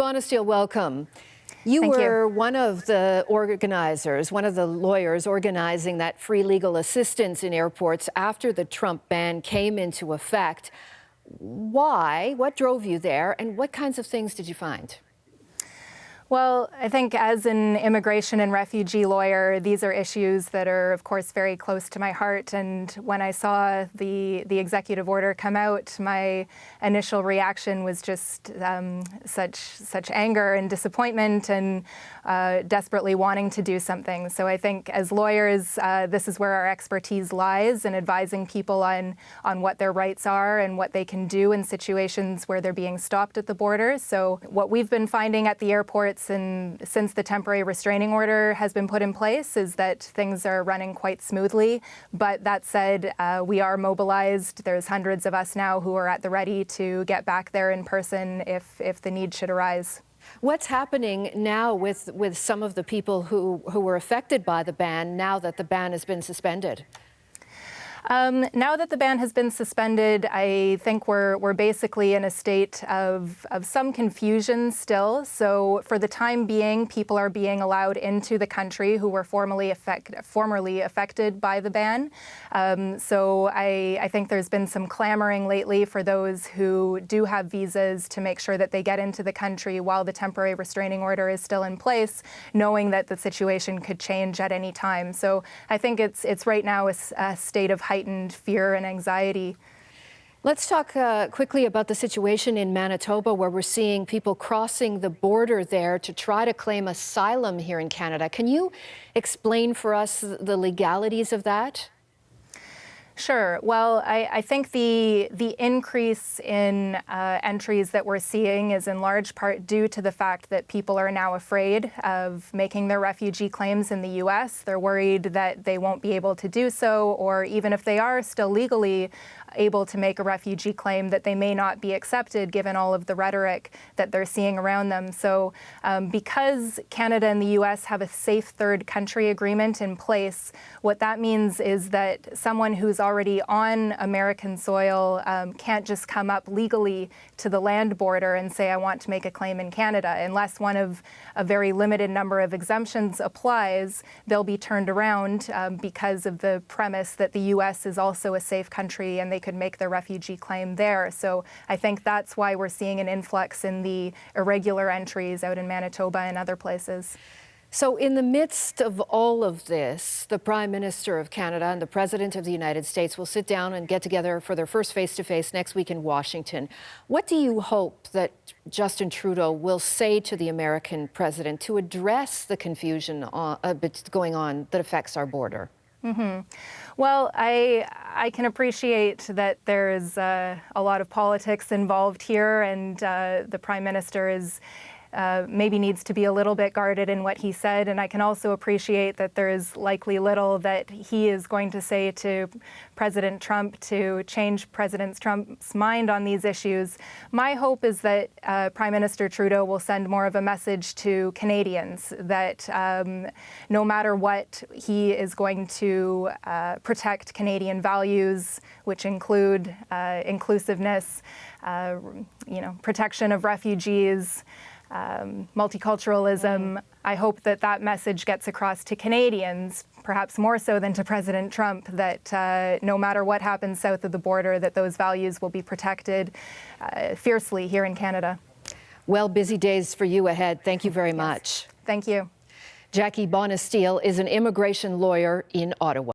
Bonisteel, welcome. You were one of the organizers, one of the lawyers organizing that free legal assistance in airports after the Trump ban came into effect. Why? What drove you there, and what kinds of things did you find? Well, I think as an immigration and refugee lawyer, these are issues that are, of course, very close to my heart. And when I saw the executive order come out, my initial reaction was just such anger and disappointment and desperately wanting to do something. So I think as lawyers, this is where our expertise lies in advising people on what their rights are and what they can do in situations where they're being stopped at the border. So what we've been finding at the airports and since the temporary restraining order has been put in place is that things are running quite smoothly. But that said, we are mobilized. There's hundreds of us now who are at the ready to get back there in person if the need should arise. What's happening now with some of the people who were affected by the ban now that the ban has been suspended? Now that the ban has been suspended, I think we're basically in a state of some confusion still. So for the time being, people are being allowed into the country who were formerly affected by the ban. So I think there's been some clamoring lately for those who do have visas to make sure that they get into the country while the temporary restraining order is still in place, knowing that the situation could change at any time. So I think it's right now a state of heightened fear and anxiety. Let's talk quickly about the situation in Manitoba, where we're seeing people crossing the border there to try to claim asylum here in Canada. Can you explain for us the legalities of that? Sure. Well, I think the increase in entries that we're seeing is in large part due to the fact that people are now afraid of making their refugee claims in the U.S. They're worried that they won't be able to do so, or even if they are still legally able to make a refugee claim, that they may not be accepted given all of the rhetoric that they're seeing around them. So because Canada and the U.S. have a safe third country agreement in place, what that means is that someone who's already on American soil can't just come up legally to the land border and say, I want to make a claim in Canada. Unless one of a very limited number of exemptions applies, they'll be turned around because of the premise that the U.S. is also a safe country and they could make their refugee claim there. So I think that's why we're seeing an influx in the irregular entries out in Manitoba and other places. So in the midst of all of this, the Prime Minister of Canada and the President of the United States will sit down and get together for their first face-to-face next week in Washington. What do you hope that Justin Trudeau will say to the American president to address the confusion going on that affects our border? Mm-hmm. Well, I can appreciate that there's a lot of politics involved here, and the Prime Minister is maybe needs to be a little bit guarded in what he said. And I can also appreciate that there is likely little that he is going to say to President Trump to change President Trump's mind on these issues. My hope is that Prime Minister Trudeau will send more of a message to Canadians that no matter what, he is going to protect Canadian values, which include inclusiveness, protection of refugees, multiculturalism. I hope that that message gets across to Canadians, perhaps more so than to President Trump, that no matter what happens south of the border, that those values will be protected fiercely here in Canada. Well, busy days for you ahead. Thank you very much. Thank you. Jackie Bonisteel is an immigration lawyer in Ottawa.